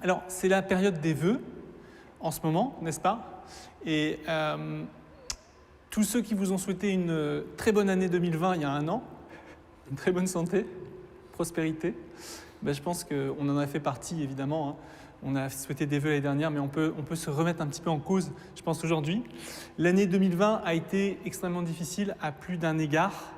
Alors, c'est la période des vœux, en ce moment, n'est-ce pas? Et tous ceux qui vous ont souhaité une très bonne année 2020 il y a un an, une très bonne santé, prospérité, je pense qu'on en a fait partie, évidemment. Hein. On a souhaité des vœux l'année dernière, mais on peut se remettre un petit peu en cause, je pense, aujourd'hui. L'année 2020 a été extrêmement difficile à plus d'un égard.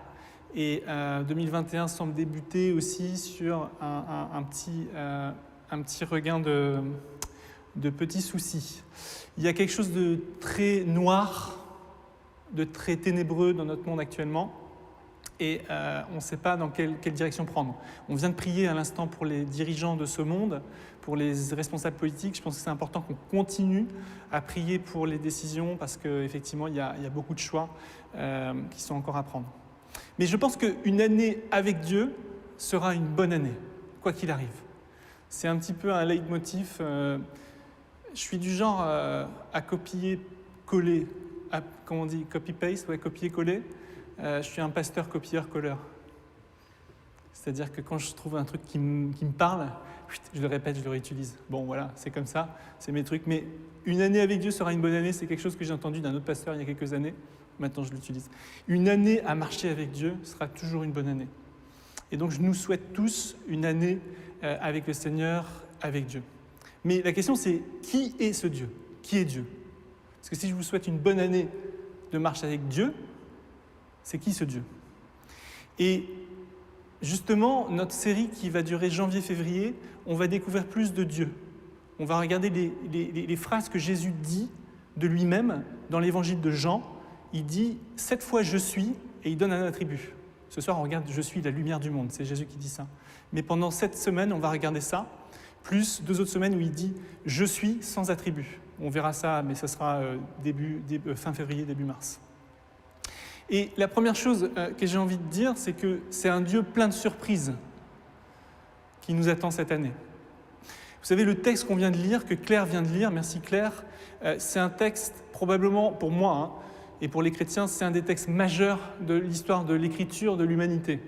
Et 2021 semble débuter aussi sur un petit regain de petits soucis. Il y a quelque chose de très noir, de très ténébreux dans notre monde actuellement, et on ne sait pas dans quelle direction prendre. On vient de prier à l'instant pour les dirigeants de ce monde, pour les responsables politiques. Je pense que c'est important qu'on continue à prier pour les décisions, parce qu'effectivement, il y a beaucoup de choix qui sont encore à prendre. Mais je pense qu'une année avec Dieu sera une bonne année, quoi qu'il arrive. C'est un petit peu un leitmotiv. Je suis du genre à copier-coller, comment on dit, copy-paste, ouais, copier-coller. Je suis un pasteur copieur-colleur. C'est-à-dire que quand je trouve un truc qui me parle, je le répète, je le réutilise. Bon, voilà, c'est comme ça, c'est mes trucs. Mais une année avec Dieu sera une bonne année, c'est quelque chose que j'ai entendu d'un autre pasteur il y a quelques années. Maintenant, je l'utilise. Une année à marcher avec Dieu sera toujours une bonne année. Et donc, je nous souhaite tous une année avec le Seigneur, avec Dieu. Mais la question, c'est qui est ce Dieu? Qui est Dieu? Parce que si je vous souhaite une bonne année de marche avec Dieu, c'est qui ce Dieu? Et justement, notre série qui va durer janvier-février, on va découvrir plus de Dieu. On va regarder les phrases que Jésus dit de lui-même dans l'évangile de Jean. Il dit « 7 fois je suis » et il donne un attribut. Ce soir, on regarde « Je suis la lumière du monde », c'est Jésus qui dit ça. Mais pendant 7 semaines, on va regarder ça, plus 2 autres semaines où il dit « Je suis » sans attribut. On verra ça, mais ça sera fin février, début mars. Et la première chose que j'ai envie de dire, c'est que c'est un Dieu plein de surprises qui nous attend cette année. Vous savez, le texte qu'on vient de lire, que Claire vient de lire, merci Claire, c'est un texte probablement, pour moi, et pour les chrétiens, c'est un des textes majeurs de l'histoire de l'écriture de l'humanité.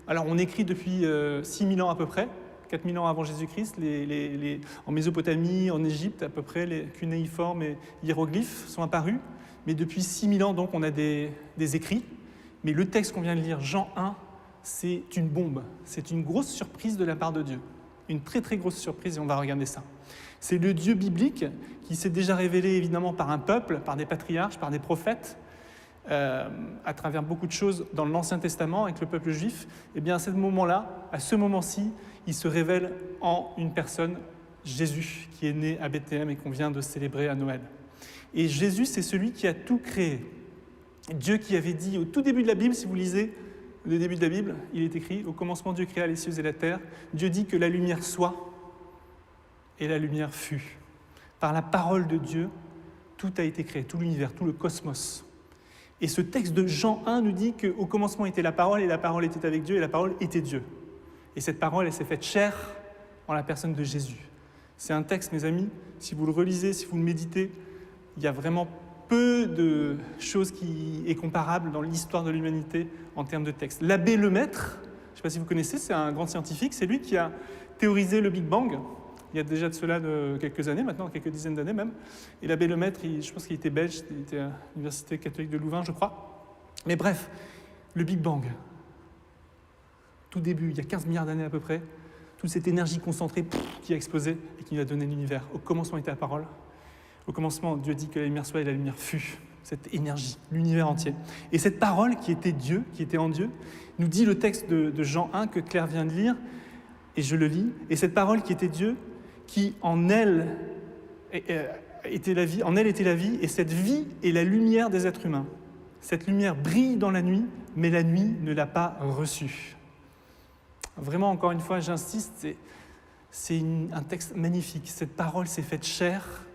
Alors, on écrit depuis 6000 ans à peu près, 4000 ans avant Jésus-Christ, en Mésopotamie, en Égypte, à peu près, les cunéiformes et hiéroglyphes sont apparus. Mais depuis 6000 ans, donc, on a des écrits. Mais le texte qu'on vient de lire, Jean 1, c'est une bombe. C'est une grosse surprise de la part de Dieu. Une très, très grosse surprise, et on va regarder ça. C'est le Dieu biblique qui s'est déjà révélé, évidemment, par un peuple, par des patriarches, par des prophètes, à travers beaucoup de choses dans l'Ancien Testament avec le peuple juif. Et bien, à ce moment-là, à ce moment-ci, il se révèle en une personne, Jésus, qui est né à Bethléem et qu'on vient de célébrer à Noël. Et Jésus, c'est celui qui a tout créé. Dieu qui avait dit au tout début de la Bible, si vous lisez le début de la Bible, il est écrit « Au commencement, Dieu créa les cieux et la terre. Dieu dit que la lumière soit, et la lumière fut. » Par la parole de Dieu, tout a été créé, tout l'univers, tout le cosmos. Et ce texte de Jean 1 nous dit qu'au commencement était la parole, et la parole était avec Dieu, et la parole était Dieu. Et cette parole, elle s'est faite chair en la personne de Jésus. C'est un texte, mes amis, si vous le relisez, si vous le méditez, il y a vraiment peu de choses qui est comparable dans l'histoire de l'humanité en termes de texte. L'abbé Lemaître, je ne sais pas si vous connaissez, c'est un grand scientifique, c'est lui qui a théorisé le Big Bang. Il y a déjà de cela de quelques années, maintenant, quelques dizaines d'années même. Et l'abbé Lemaître, je pense qu'il était belge, il était à l'Université catholique de Louvain, je crois. Mais bref, le Big Bang, tout début, il y a 15 milliards d'années à peu près, toute cette énergie concentrée qui a explosé et qui nous a donné l'univers. Au commencement était la parole. Au commencement, Dieu dit que la lumière soit et la lumière fut. Cette énergie, l'univers entier. Et cette parole qui était Dieu, qui était en Dieu, nous dit le texte de Jean 1 que Claire vient de lire, et je le lis. Et cette parole qui était Dieu, qui en elle était la vie, et cette vie est la lumière des êtres humains. Cette lumière brille dans la nuit, mais la nuit ne l'a pas reçue. Vraiment, encore une fois, j'insiste, c'est un texte magnifique. Cette parole s'est faite chair.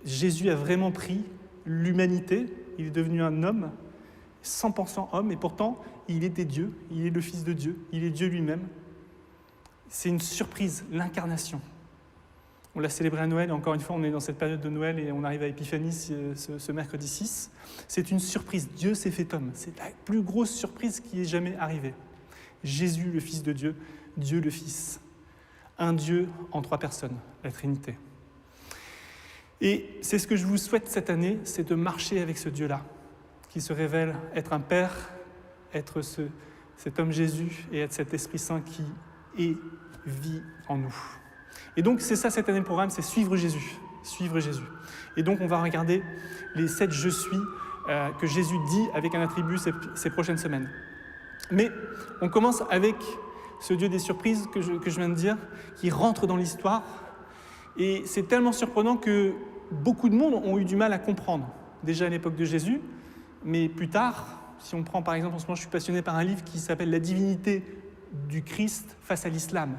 Jésus a vraiment pris l'humanité, il est devenu un homme, 100% homme, et pourtant, il était Dieu, il est le Fils de Dieu, il est Dieu lui-même. C'est une surprise, l'incarnation. On l'a célébré à Noël, et encore une fois, on est dans cette période de Noël, et on arrive à Épiphanie ce mercredi 6. C'est une surprise, Dieu s'est fait homme. C'est la plus grosse surprise qui est jamais arrivée. Jésus, le Fils de Dieu, Dieu le Fils. Un Dieu en 3 personnes, la Trinité. Et c'est ce que je vous souhaite cette année, c'est de marcher avec ce Dieu-là, qui se révèle être un Père, être cet homme Jésus et être cet Esprit Saint qui vit en nous. Et donc c'est ça cette année le programme, c'est suivre Jésus. Suivre Jésus. Et donc on va regarder les 7 « je suis » que Jésus dit avec un attribut ces prochaines semaines. Mais on commence avec ce Dieu des surprises que je viens de dire, qui rentre dans l'histoire. Et c'est tellement surprenant que beaucoup de monde ont eu du mal à comprendre, déjà à l'époque de Jésus, mais plus tard, si on prend par exemple, en ce moment je suis passionné par un livre qui s'appelle « La divinité du Christ face à l'islam ».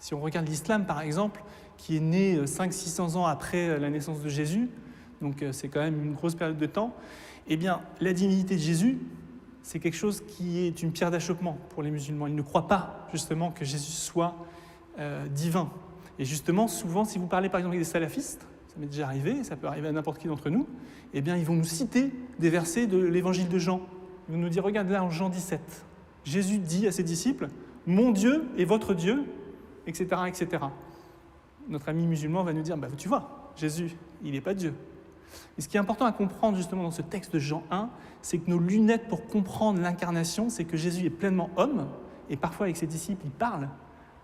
Si on regarde l'islam par exemple, qui est né 500-600 ans après la naissance de Jésus, donc c'est quand même une grosse période de temps, eh bien la divinité de Jésus, c'est quelque chose qui est une pierre d'achoppement pour les musulmans. Ils ne croient pas justement que Jésus soit divin. Et justement, souvent, si vous parlez par exemple avec des salafistes, ça m'est déjà arrivé, ça peut arriver à n'importe qui d'entre nous, eh bien ils vont nous citer des versets de l'évangile de Jean. Ils vont nous dire, regarde là en Jean 17, Jésus dit à ses disciples, « Mon Dieu est votre Dieu », etc., etc. Notre ami musulman va nous dire, tu vois, Jésus, il n'est pas Dieu. Et ce qui est important à comprendre justement dans ce texte de Jean 1, c'est que nos lunettes pour comprendre l'incarnation, c'est que Jésus est pleinement homme, et parfois avec ses disciples, il parle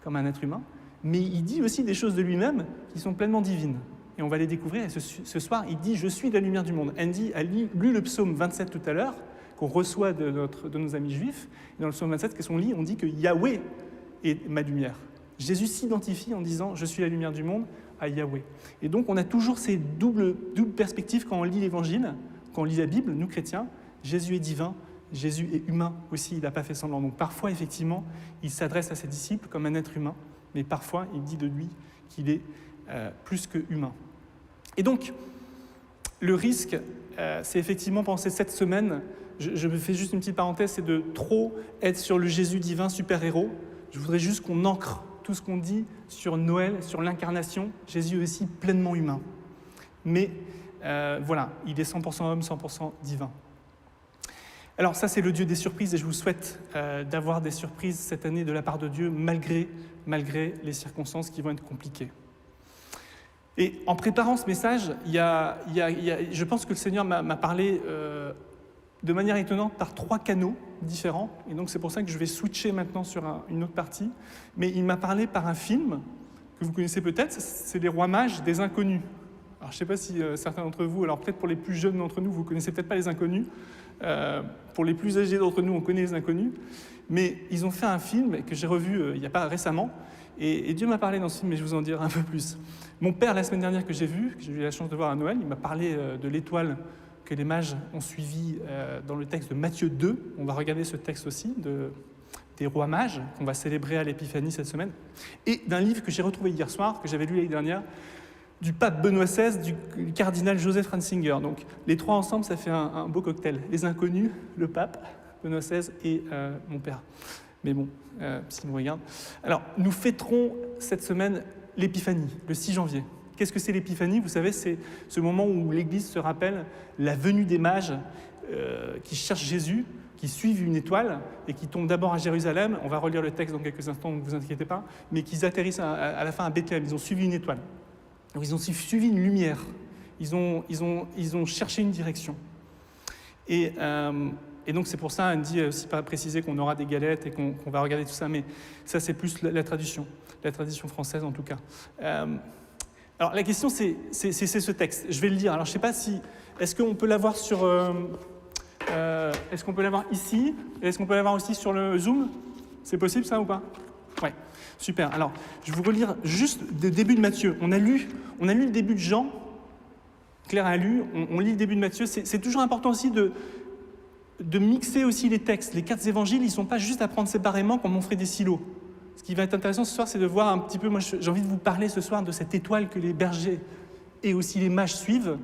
comme un être humain, mais il dit aussi des choses de lui-même qui sont pleinement divines. Et on va les découvrir, et ce soir, il dit « Je suis la lumière du monde ». Andy a lu le psaume 27 tout à l'heure, qu'on reçoit de nos amis juifs. Et dans le psaume 27, qu'est-ce qu'on lit ? On dit que Yahweh est ma lumière. Jésus s'identifie en disant « Je suis la lumière du monde » à Yahweh. Et donc, on a toujours ces doubles perspectives quand on lit l'Évangile, quand on lit la Bible, nous chrétiens. Jésus est divin, Jésus est humain aussi, il n'a pas fait semblant. Donc parfois, effectivement, il s'adresse à ses disciples comme un être humain, mais parfois, il dit de lui qu'il est plus que humain. Et donc, le risque, c'est effectivement, pendant ces 7 semaines, je me fais juste une petite parenthèse, c'est de trop être sur le Jésus divin super-héros. Je voudrais juste qu'on ancre tout ce qu'on dit sur Noël, sur l'incarnation. Jésus est aussi pleinement humain. Mais voilà, il est 100% homme, 100% divin. Alors ça, c'est le Dieu des surprises, et je vous souhaite d'avoir des surprises cette année de la part de Dieu, malgré les circonstances qui vont être compliquées. Et en préparant ce message, je pense que le Seigneur m'a parlé de manière étonnante par 3 canaux différents, et donc c'est pour ça que je vais switcher maintenant sur une autre partie. Mais il m'a parlé par un film que vous connaissez peut-être, c'est Les Rois Mages des Inconnus. Alors je ne sais pas si certains d'entre vous, alors peut-être pour les plus jeunes d'entre nous, vous ne connaissez peut-être pas Les Inconnus. Pour les plus âgés d'entre nous, on connaît Les Inconnus. Mais ils ont fait un film que j'ai revu il n'y a pas récemment, et Dieu m'a parlé dans ce film, et je vous en dirai un peu plus. Mon père, la semaine dernière que j'ai eu la chance de voir à Noël, il m'a parlé de l'étoile que les mages ont suivi dans le texte de Matthieu 2. On va regarder ce texte aussi, des rois mages, qu'on va célébrer à l'Épiphanie cette semaine, et d'un livre que j'ai retrouvé hier soir, que j'avais lu l'année dernière, du pape Benoît XVI, du cardinal Joseph Ratzinger. Donc les 3 ensemble, ça fait un beau cocktail. Les Inconnus, le pape, Benoît XVI et mon père. Mais bon, s'il nous regarde. Alors, nous fêterons cette semaine l'Épiphanie, le 6 janvier. Qu'est-ce que c'est l'Épiphanie ? Vous savez, c'est ce moment où l'Église se rappelle la venue des mages qui cherchent Jésus, qui suivent une étoile et qui tombent d'abord à Jérusalem. On va relire le texte dans quelques instants, ne vous inquiétez pas. Mais qu'ils atterrissent à la fin à Bethléem. Ils ont suivi une étoile. Donc, ils ont suivi une lumière. Ils ont cherché une direction. Et donc, c'est pour ça, Andy a aussi pas précisé qu'on aura des galettes et qu'on va regarder tout ça, mais ça, c'est plus la tradition française, en tout cas. Alors, la question, c'est ce texte. Je vais le lire. Alors, je ne sais pas si... Est-ce qu'on peut l'avoir sur... est-ce qu'on peut l'avoir ici ? Et est-ce qu'on peut l'avoir aussi sur le Zoom ? C'est possible, ça, ou pas ? Ouais, super. Alors, je vais vous relire juste le début de Matthieu. On a lu le début de Jean. Claire a lu. On lit le début de Matthieu. C'est toujours important aussi de mixer aussi les textes. Les 4 évangiles, ils ne sont pas juste à prendre séparément comme on ferait des silos. Ce qui va être intéressant ce soir, c'est de voir un petit peu, moi j'ai envie de vous parler ce soir de cette étoile que les bergers et aussi les mages suivent,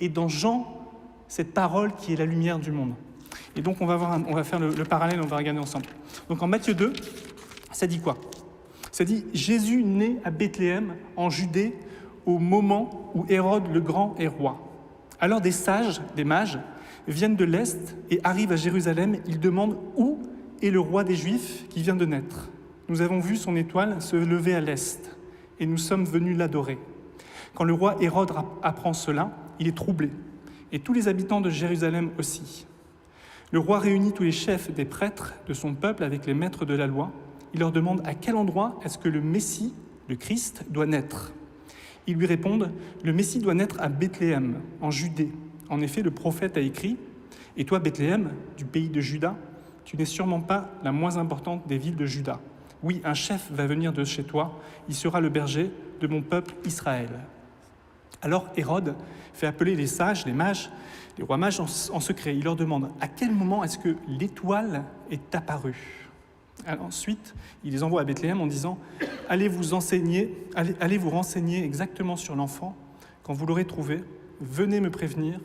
et dans Jean, cette parole qui est la lumière du monde. Et donc on va faire le parallèle, on va regarder ensemble. Donc en Matthieu 2, ça dit quoi ? Ça dit « Jésus naît à Bethléem, en Judée, au moment où Hérode le Grand est roi. Alors des sages, des mages, viennent de l'Est et arrivent à Jérusalem. Ils demandent où est le roi des Juifs qui vient de naître. Nous avons vu son étoile se lever à l'est, et nous sommes venus l'adorer. » Quand le roi Hérode apprend cela, il est troublé, et tous les habitants de Jérusalem aussi. Le roi réunit tous les chefs des prêtres de son peuple avec les maîtres de la loi. Il leur demande à quel endroit est-ce que le Messie, le Christ, doit naître. Ils lui répondent « Le Messie doit naître à Bethléem, en Judée. En effet, le prophète a écrit « Et toi, Bethléem, du pays de Juda, tu n'es sûrement pas la moins importante des villes de Juda. Oui, un chef va venir de chez toi, il sera le berger de mon peuple Israël. » Alors Hérode fait appeler les sages, les mages, les rois mages en secret. Il leur demande à quel moment est-ce que l'étoile est apparue. Alors, ensuite, il les envoie à Bethléem en disant « Allez vous renseigner exactement sur l'enfant. Quand vous l'aurez trouvé, venez me prévenir,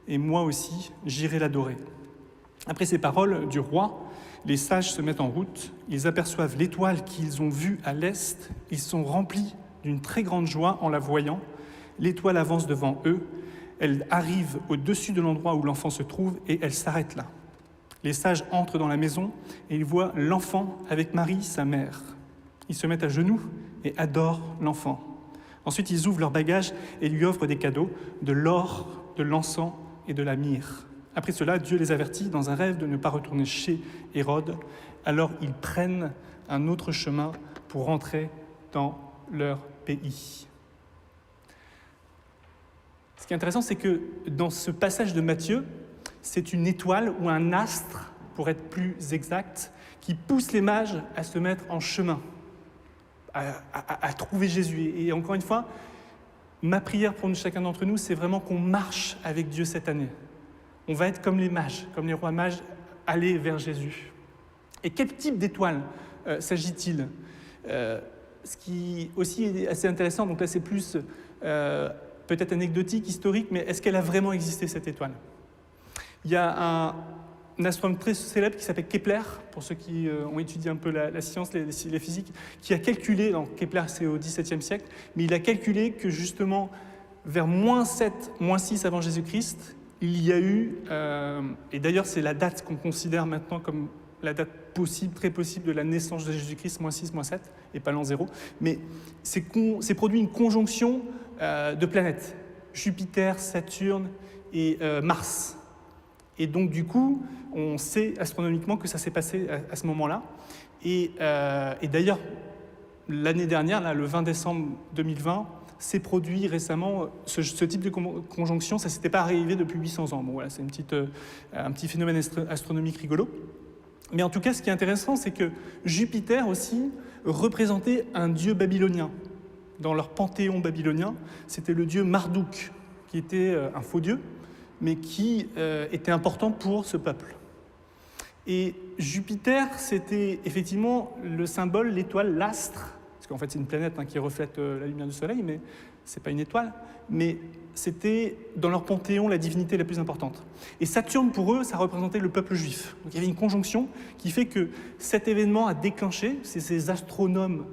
et moi aussi, j'irai l'adorer. » Après ces paroles du roi, les sages se mettent en route. Ils aperçoivent l'étoile qu'ils ont vue à l'est. Ils sont remplis d'une très grande joie en la voyant. L'étoile avance devant eux. Elle arrive au-dessus de l'endroit où l'enfant se trouve et elle s'arrête là. Les sages entrent dans la maison et ils voient l'enfant avec Marie, sa mère. Ils se mettent à genoux et adorent l'enfant. Ensuite, ils ouvrent leurs bagages et lui offrent des cadeaux, de l'or, de l'encens et de la myrrhe. Après cela, Dieu les avertit dans un rêve de ne pas retourner chez Hérode. Alors, ils prennent un autre chemin pour rentrer dans leur pays. Ce qui est intéressant, c'est que dans ce passage de Matthieu, c'est une étoile ou un astre, pour être plus exact, qui pousse les mages à se mettre en chemin, à trouver Jésus. Et encore une fois, ma prière pour chacun d'entre nous, c'est vraiment qu'on marche avec Dieu cette année. On va être comme les mages, comme les rois mages, aller vers Jésus. Et quel type d'étoile s'agit-il ? Ce qui aussi est assez intéressant, donc là c'est plus peut-être anecdotique, historique, mais est-ce qu'elle a vraiment existé, cette étoile ? Il y a un astronome très célèbre qui s'appelle Kepler, pour ceux qui ont étudié un peu la science, la physique, qui a calculé, donc Kepler c'est au XVIIe siècle, mais il a calculé que justement vers -7, -6 avant Jésus-Christ, il y a eu, et d'ailleurs c'est la date qu'on considère maintenant comme la date possible, très possible de la naissance de Jésus-Christ, -6, -7, et pas l'an 0, mais c'est produit une conjonction de planètes, Jupiter, Saturne et Mars. Et donc du coup, on sait astronomiquement que ça s'est passé à ce moment-là. Et d'ailleurs, l'année dernière, là, le 20 décembre 2020, s'est produit récemment ce type de conjonction. Ça ne s'était pas arrivé depuis 800 ans. Bon, voilà, c'est un petit phénomène astronomique rigolo. Mais en tout cas, ce qui est intéressant, c'est que Jupiter aussi représentait un dieu babylonien. Dans leur panthéon babylonien, c'était le dieu Marduk, qui était un faux dieu, mais qui était important pour ce peuple. Et Jupiter, c'était effectivement le symbole, l'étoile, l'astre, parce qu'en fait c'est une planète qui reflète la lumière du soleil, mais ce n'est pas une étoile, mais c'était dans leur panthéon la divinité la plus importante. Et Saturne, pour eux, ça représentait le peuple juif. Donc il y avait une conjonction qui fait que cet événement a déclenché, c'est ces astronomes,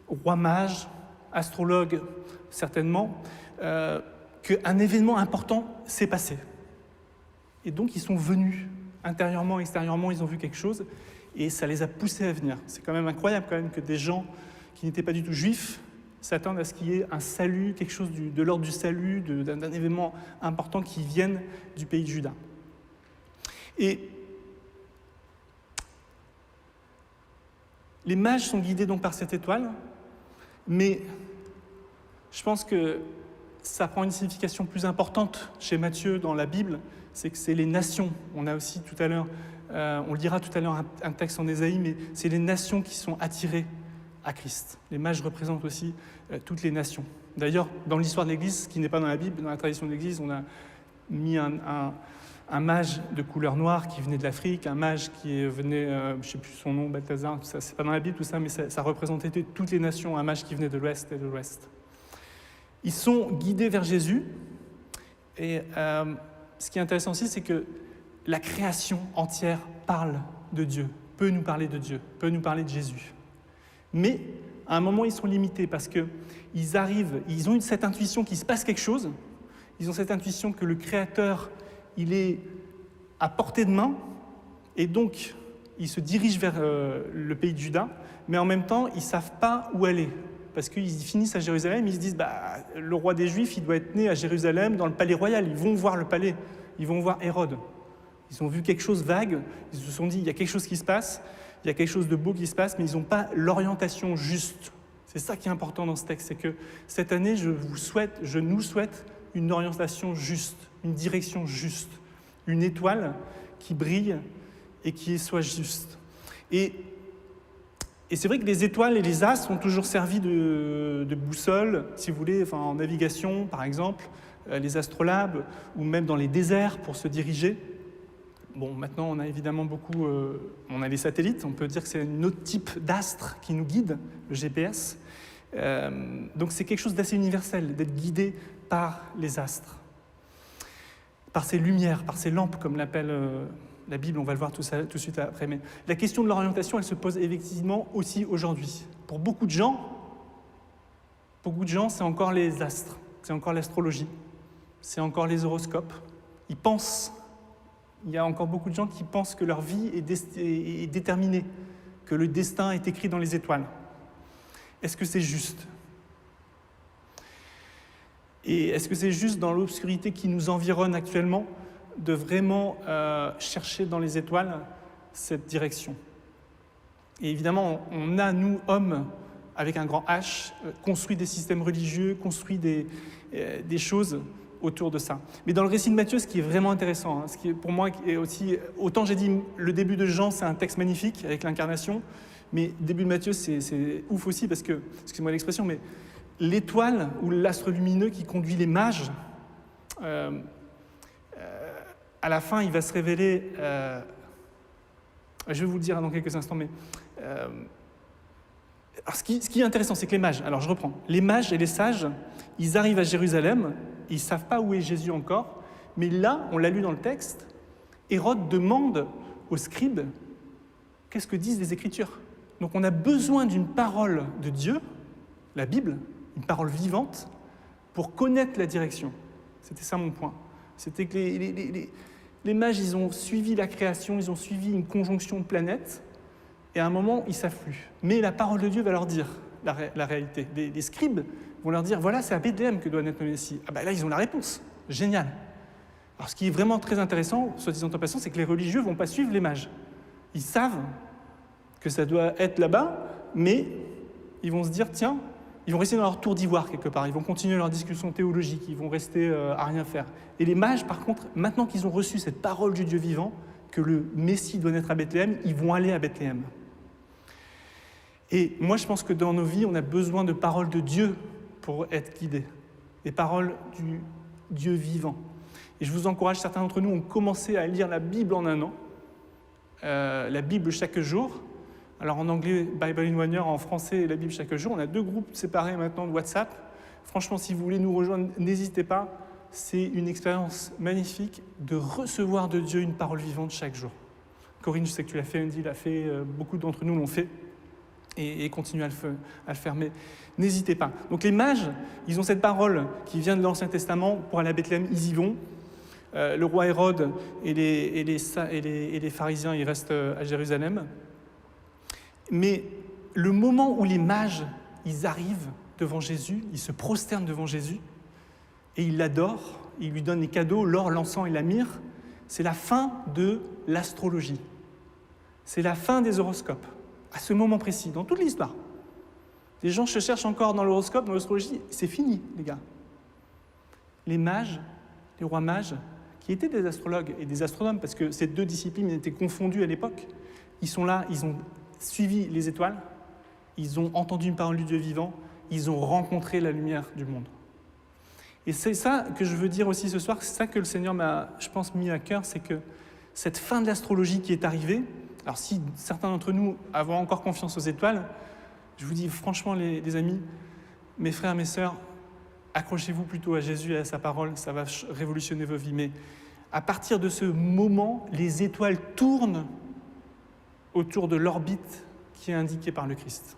rois mages, astrologues certainement, qu'un événement important s'est passé. Et donc, ils sont venus, intérieurement, extérieurement, ils ont vu quelque chose, et ça les a poussés à venir. C'est quand même incroyable quand même que des gens qui n'étaient pas du tout juifs s'attendent à ce qu'il y ait un salut, quelque chose de l'ordre du salut, d'un événement important qui vienne du pays de Juda. Et les mages sont guidés donc par cette étoile, mais je pense que ça prend une signification plus importante chez Matthieu dans la Bible, c'est que c'est les nations. On a aussi tout à l'heure, on lira tout à l'heure un texte en Ésaïe, mais c'est les nations qui sont attirées à Christ. Les mages représentent aussi toutes les nations. D'ailleurs, dans l'histoire de l'Église, ce qui n'est pas dans la Bible, dans la tradition de l'Église, on a mis un mage de couleur noire qui venait de l'Afrique, un mage qui venait, je ne sais plus son nom, Balthazar, tout ça, c'est pas dans la Bible tout ça, mais ça représentait toutes les nations, un mage qui venait de l'Ouest et de l'Ouest. Ils sont guidés vers Jésus, et ce qui est intéressant aussi, c'est que la création entière parle de Dieu, peut nous parler de Dieu, peut nous parler de Jésus. Mais à un moment, ils sont limités parce qu'ils arrivent, ils ont cette intuition qu'il se passe quelque chose, ils ont cette intuition que le Créateur, il est à portée de main, et donc ils se dirigent vers le pays de Juda, mais en même temps, ils ne savent pas où aller. Parce qu'ils finissent à Jérusalem, ils se disent le roi des Juifs, il doit être né à Jérusalem, dans le palais royal. Ils vont voir le palais, ils vont voir Hérode. Ils ont vu quelque chose vague, ils se sont dit il y a quelque chose qui se passe, il y a quelque chose de beau qui se passe, mais ils n'ont pas l'orientation juste. C'est ça qui est important dans ce texte, c'est que cette année, je nous souhaite une orientation juste, une direction juste, une étoile qui brille et qui soit juste. Et c'est vrai que les étoiles et les astres ont toujours servi de boussole, si vous voulez, en navigation par exemple, les astrolabes, ou même dans les déserts pour se diriger. Bon, maintenant on a évidemment on a les satellites, on peut dire que c'est un autre type d'astre qui nous guide, le GPS. Donc c'est quelque chose d'assez universel, d'être guidé par les astres, par ces lumières, par ces lampes, comme l'appelle la Bible, on va le voir tout de suite après. Mais la question de l'orientation, elle se pose effectivement aussi aujourd'hui. Pour beaucoup de gens, c'est encore les astres, c'est encore l'astrologie, c'est encore les horoscopes. Il y a encore beaucoup de gens qui pensent que leur vie est déterminée, que le destin est écrit dans les étoiles. Est-ce que c'est juste ? Et est-ce que c'est juste dans l'obscurité qui nous environne actuellement de vraiment chercher dans les étoiles cette direction ? Et évidemment, on a, nous, hommes, avec un grand H, construit des systèmes religieux, construit des choses autour de ça. Mais dans le récit de Matthieu, ce qui est vraiment intéressant, ce qui est pour moi est aussi, autant j'ai dit le début de Jean, c'est un texte magnifique avec l'incarnation, mais le début de Matthieu, c'est ouf aussi parce que, excusez-moi l'expression, mais l'étoile ou l'astre lumineux qui conduit les mages, à la fin, il va se révéler, je vais vous le dire dans quelques instants, mais alors ce qui est intéressant, c'est que les mages, alors je reprends, les mages et les sages, ils arrivent à Jérusalem, ils ne savent pas où est Jésus encore, mais là, on l'a lu dans le texte, Hérode demande aux scribes qu'est-ce que disent les Écritures. Donc on a besoin d'une parole de Dieu, la Bible, une parole vivante, pour connaître la direction. C'était ça mon point. C'était que les mages, ils ont suivi la création, ils ont suivi une conjonction de planètes, et à un moment, ils ne savent plus. Mais la parole de Dieu va leur dire la réalité. Les scribes vont leur dire, voilà, c'est à Bethléem que doit naître le Messie. Ah ben là, ils ont la réponse. Génial. Alors ce qui est vraiment très intéressant, soit disant en passant, c'est que les religieux ne vont pas suivre les mages. Ils savent que ça doit être là-bas, mais ils vont se dire, tiens, ils vont rester dans leur tour d'ivoire quelque part, ils vont continuer leur discussion théologique, ils vont rester à rien faire. Et les mages, par contre, maintenant qu'ils ont reçu cette parole du Dieu vivant, que le Messie doit naître à Bethléem, ils vont aller à Bethléem. Et moi, je pense que dans nos vies, on a besoin de paroles de Dieu pour être guidés, des paroles du Dieu vivant. Et je vous encourage, certains d'entre nous ont commencé à lire la Bible en un an, la Bible chaque jour. Alors en anglais, Bible in 1 Year, en français, la Bible chaque jour. On a 2 groupes séparés maintenant de WhatsApp. Franchement, si vous voulez nous rejoindre, n'hésitez pas. C'est une expérience magnifique de recevoir de Dieu une parole vivante chaque jour. Corinne, je sais que tu l'as fait, Andy l'a fait, beaucoup d'entre nous l'ont fait et continuent à le faire, mais n'hésitez pas. Donc les mages, ils ont cette parole qui vient de l'Ancien Testament. Pour aller à Bethléem, ils y vont. Le roi Hérode et les pharisiens, ils restent à Jérusalem. Mais le moment où les mages, ils arrivent devant Jésus, ils se prosternent devant Jésus, et ils l'adorent, ils lui donnent les cadeaux, l'or, l'encens et la myrrhe, c'est la fin de l'astrologie. C'est la fin des horoscopes, à ce moment précis, dans toute l'histoire. Les gens se cherchent encore dans l'horoscope, dans l'astrologie, c'est fini, les gars. Les mages, les rois mages, qui étaient des astrologues et des astronomes, parce que ces 2 disciplines étaient confondues à l'époque, ils sont là, ils ont suivi les étoiles, ils ont entendu une parole du Dieu vivant, ils ont rencontré la lumière du monde. Et c'est ça que je veux dire aussi ce soir, c'est ça que le Seigneur m'a, je pense, mis à cœur, c'est que cette fin de l'astrologie qui est arrivée, alors si certains d'entre nous avons encore confiance aux étoiles, je vous dis franchement les amis, mes frères, mes sœurs, accrochez-vous plutôt à Jésus et à sa parole, ça va révolutionner vos vies. Mais à partir de ce moment, les étoiles tournent autour de l'orbite qui est indiquée par le Christ.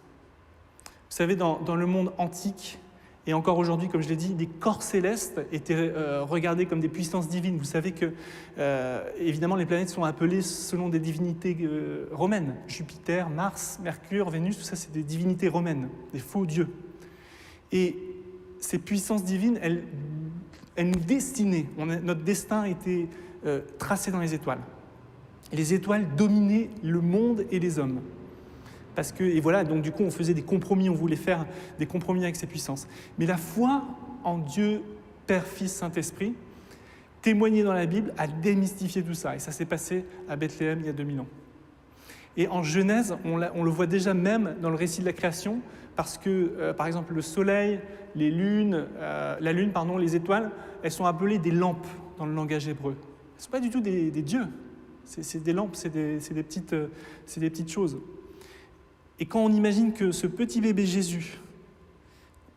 Vous savez, dans le monde antique, Et encore aujourd'hui, comme je l'ai dit, les corps célestes étaient regardés comme des puissances divines. Vous savez que, évidemment, les planètes sont appelées selon des divinités romaines. Jupiter, Mars, Mercure, Vénus, tout ça, c'est des divinités romaines, des faux dieux. Et ces puissances divines, elles nous destinaient. Notre destin était tracé dans les étoiles. Et les étoiles dominaient le monde et les hommes. Et voilà, donc du coup, on faisait des compromis, on voulait faire des compromis avec ces puissances. Mais la foi en Dieu, Père, Fils, Saint-Esprit, témoignée dans la Bible, a démystifié tout ça. Et ça s'est passé à Bethléem il y a 2000 ans. Et en Genèse, on le voit déjà même dans le récit de la création, parce que, par exemple, le soleil, la lune, les étoiles, elles sont appelées des lampes dans le langage hébreu. Elles ne sont pas du tout des dieux. C'est des lampes, c'est des petites choses. Et quand on imagine que ce petit bébé Jésus,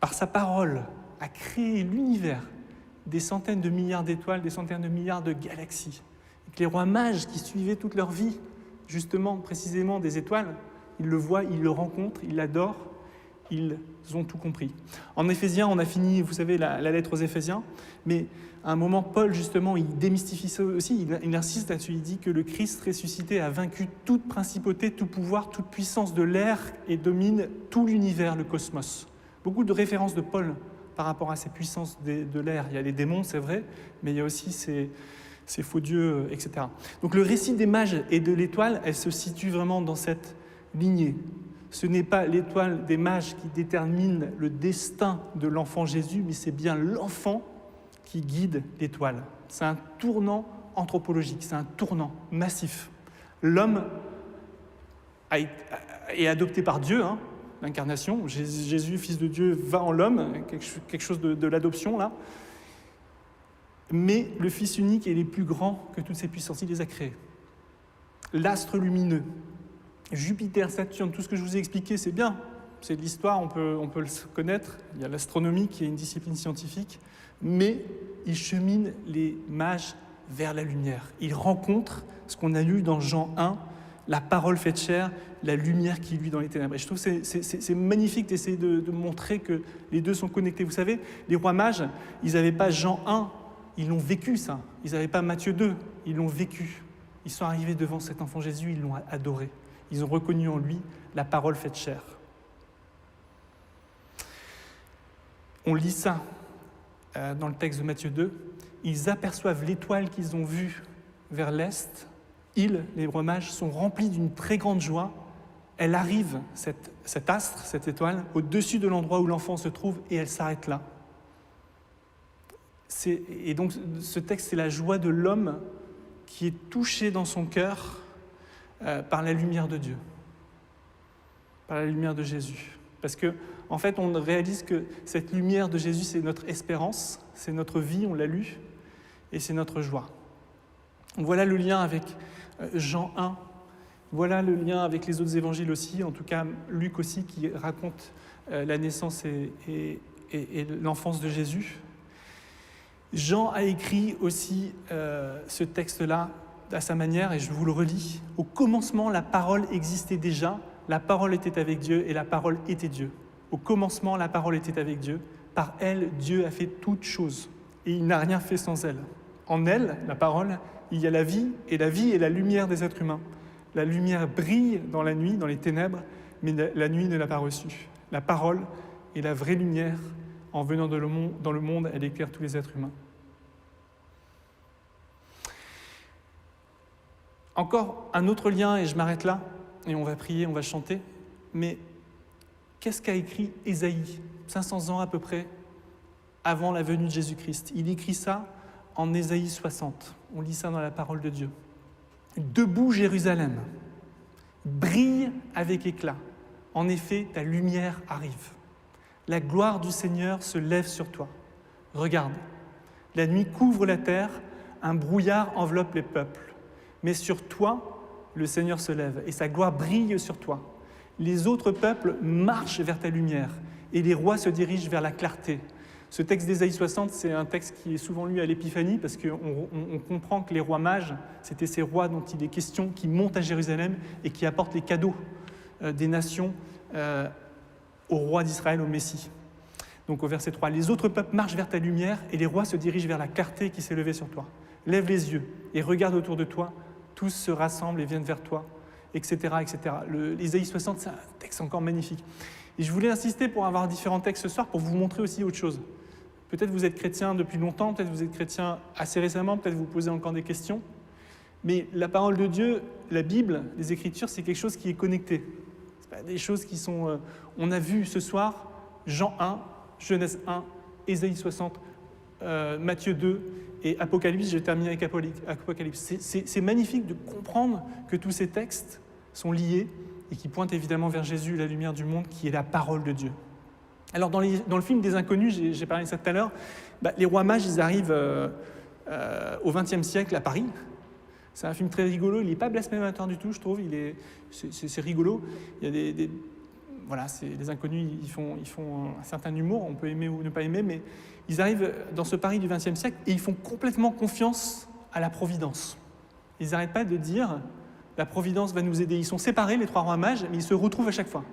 par sa parole, a créé l'univers, des centaines de milliards d'étoiles, des centaines de milliards de galaxies, et que les rois mages qui suivaient toute leur vie, justement, précisément des étoiles, ils le voient, ils le rencontrent, ils l'adorent, ils ont tout compris. En Éphésiens, on a fini, vous savez, la lettre aux Éphésiens, mais à un moment, Paul, justement, il démystifie ça aussi, il insiste là-dessus, il dit que le Christ ressuscité a vaincu toute principauté, tout pouvoir, toute puissance de l'air et domine tout l'univers, le cosmos. Beaucoup de références de Paul par rapport à ces puissances de l'air. Il y a les démons, c'est vrai, mais il y a aussi ces faux dieux, etc. Donc le récit des mages et de l'étoile, elle se situe vraiment dans cette lignée. Ce n'est pas l'étoile des mages qui détermine le destin de l'enfant Jésus, mais c'est bien l'enfant qui guide l'étoile. C'est un tournant anthropologique, c'est un tournant massif. L'homme est adopté par Dieu, l'incarnation. Jésus, fils de Dieu, va en l'homme, quelque chose de l'adoption, là. Mais le Fils unique est les plus grands que toutes ces puissances, il les a créés. L'astre lumineux, Jupiter, Saturne, tout ce que je vous ai expliqué, c'est bien. C'est de l'histoire, on peut le connaître. Il y a l'astronomie qui est une discipline scientifique. Mais il chemine les mages vers la lumière. Il rencontre ce qu'on a lu dans Jean 1, la parole faite chair, la lumière qui luit dans les ténèbres. Et je trouve que c'est magnifique d'essayer de montrer que les deux sont connectés. Vous savez, les rois mages, ils n'avaient pas Jean 1, ils l'ont vécu ça. Ils n'avaient pas Matthieu 2, ils l'ont vécu. Ils sont arrivés devant cet enfant Jésus, ils l'ont adoré. Ils ont reconnu en lui la parole faite chair. On lit ça dans le texte de Matthieu 2. Ils aperçoivent l'étoile qu'ils ont vue vers l'est. Ils, les rois mages, sont remplis d'une très grande joie. Elle arrive, cet astre, cette étoile, au-dessus de l'endroit où l'enfant se trouve et elle s'arrête là. Et donc ce texte, c'est la joie de l'homme qui est touché dans son cœur par la lumière de Dieu, par la lumière de Jésus. Parce que, en fait, on réalise que cette lumière de Jésus, c'est notre espérance, c'est notre vie, on l'a lu, et c'est notre joie. Voilà le lien avec Jean 1, voilà le lien avec les autres évangiles aussi, en tout cas Luc aussi, qui raconte la naissance et l'enfance de Jésus. Jean a écrit aussi ce texte-là à sa manière, et je vous le relis. Au commencement, la parole existait déjà, la parole était avec Dieu et la parole était Dieu. Au commencement, la parole était avec Dieu. Par elle, Dieu a fait toutes choses et il n'a rien fait sans elle. En elle, la parole, il y a la vie est la lumière des êtres humains. La lumière brille dans la nuit, dans les ténèbres, mais la nuit ne l'a pas reçue. La parole est la vraie lumière. En venant dans le monde, elle éclaire tous les êtres humains. Encore un autre lien, et je m'arrête là, et on va prier, on va chanter, mais qu'est-ce qu'a écrit Ésaïe, 500 ans à peu près, avant la venue de Jésus-Christ? Il écrit ça en Ésaïe 60, on lit ça dans la parole de Dieu. « Debout Jérusalem, brille avec éclat, en effet ta lumière arrive. La gloire du Seigneur se lève sur toi. Regarde, la nuit couvre la terre, un brouillard enveloppe les peuples. Mais sur toi, le Seigneur se lève et sa gloire brille sur toi. Les autres peuples marchent vers ta lumière et les rois se dirigent vers la clarté. » Ce texte d'Ésaïe 60, c'est un texte qui est souvent lu à l'Épiphanie parce qu'on comprend que les rois mages, c'était ces rois dont il est question, qui montent à Jérusalem et qui apportent les cadeaux des nations au roi d'Israël, au Messie. Donc au verset 3, « Les autres peuples marchent vers ta lumière et les rois se dirigent vers la clarté qui s'est levée sur toi. Lève les yeux et regarde autour de toi, tous se rassemblent et viennent vers toi, etc. etc. » Isaïe 60, c'est un texte encore magnifique. Et je voulais insister pour avoir différents textes ce soir pour vous montrer aussi autre chose. Peut-être vous êtes chrétien depuis longtemps, peut-être vous êtes chrétien assez récemment, peut-être vous posez encore des questions. Mais la parole de Dieu, la Bible, les Écritures, c'est quelque chose qui est connecté. Ce pas des choses qui sont... on a vu ce soir Jean 1, Genèse 1, Ésaïe 60, Matthieu 2 et Apocalypse. Je termine avec Apocalypse. C'est magnifique de comprendre que tous ces textes sont liés et qui pointent évidemment vers Jésus, la lumière du monde, qui est la parole de Dieu. Alors dans le film des Inconnus, j'ai parlé de ça tout à l'heure, les rois mages, ils arrivent au XXe siècle à Paris. C'est un film très rigolo, il n'est pas blasphémateur du tout, je trouve, c'est rigolo. Il y a voilà, les Inconnus, ils font un certain humour, on peut aimer ou ne pas aimer, mais ils arrivent dans ce Paris du XXe siècle et ils font complètement confiance à la Providence. Ils n'arrêtent pas de dire « la Providence va nous aider ». Ils sont séparés, les trois rois mages, mais ils se retrouvent à chaque fois.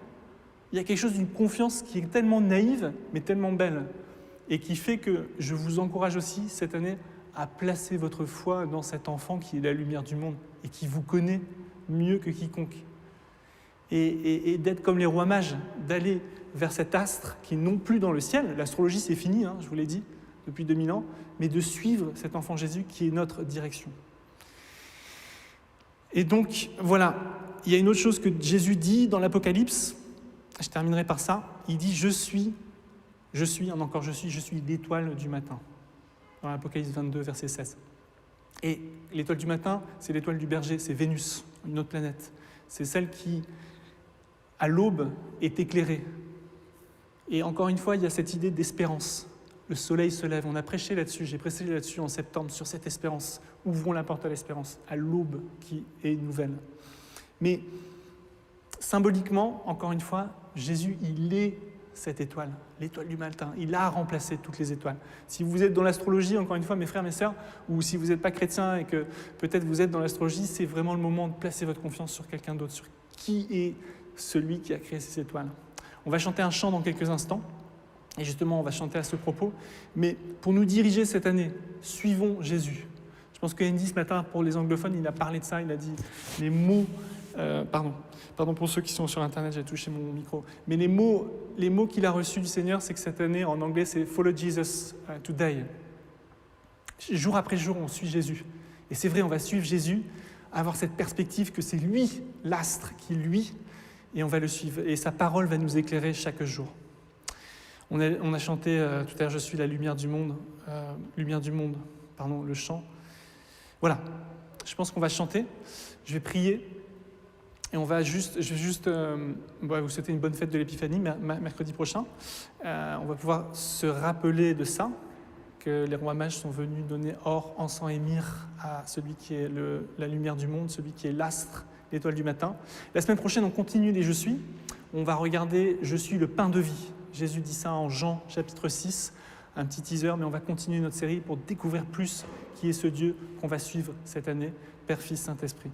Il y a quelque chose d'une confiance qui est tellement naïve, mais tellement belle, et qui fait que je vous encourage aussi cette année à placer votre foi dans cet enfant qui est la lumière du monde et qui vous connaît mieux que quiconque. Et d'être comme les rois mages, d'aller vers cet astre qui est non plus dans le ciel, l'astrologie c'est fini, je vous l'ai dit, depuis 2000 ans, mais de suivre cet enfant Jésus qui est notre direction. Et donc, voilà, il y a une autre chose que Jésus dit dans l'Apocalypse, je terminerai par ça, il dit « je suis l'étoile du matin », dans l'Apocalypse 22, verset 16. Et l'étoile du matin, c'est l'étoile du berger, c'est Vénus, une autre planète. C'est celle qui, à l'aube, est éclairée. Et encore une fois, il y a cette idée d'espérance. Le soleil se lève, on a prêché là-dessus, j'ai prêché là-dessus en septembre, sur cette espérance. Ouvrons la porte à l'espérance, à l'aube qui est nouvelle. Mais symboliquement, encore une fois, Jésus, il est cette étoile, l'étoile du matin. Il a remplacé toutes les étoiles. Si vous êtes dans l'astrologie, encore une fois, mes frères, mes sœurs, ou si vous n'êtes pas chrétien et que peut-être vous êtes dans l'astrologie, c'est vraiment le moment de placer votre confiance sur quelqu'un d'autre, sur qui est celui qui a créé ces étoiles. On va chanter un chant dans quelques instants, et justement, on va chanter à ce propos. Mais pour nous diriger cette année, suivons Jésus. Je pense que Andy, ce matin, pour les anglophones, il a parlé de ça, il a dit les mots... Pardon pour ceux qui sont sur Internet, j'ai touché mon micro. Mais les mots qu'il a reçus du Seigneur, c'est que cette année, en anglais, c'est « Follow Jesus today ». Jour après jour, on suit Jésus. Et c'est vrai, on va suivre Jésus, avoir cette perspective que c'est lui, l'astre, qui lui, et on va le suivre. Et sa parole va nous éclairer chaque jour. On a chanté tout à l'heure « Je suis la lumière du monde », le chant. Voilà, je pense qu'on va chanter. Je vais prier. Et je vais juste vous souhaiter une bonne fête de l'Épiphanie mercredi prochain. On va pouvoir se rappeler de ça, que les rois mages sont venus donner or, encens et myrrhe à celui qui est la lumière du monde, celui qui est l'astre, l'étoile du matin. La semaine prochaine, on continue les « Je suis ». On va regarder « Je suis le pain de vie ». Jésus dit ça en Jean chapitre 6, un petit teaser, mais on va continuer notre série pour découvrir plus qui est ce Dieu qu'on va suivre cette année, Père, Fils, Saint-Esprit.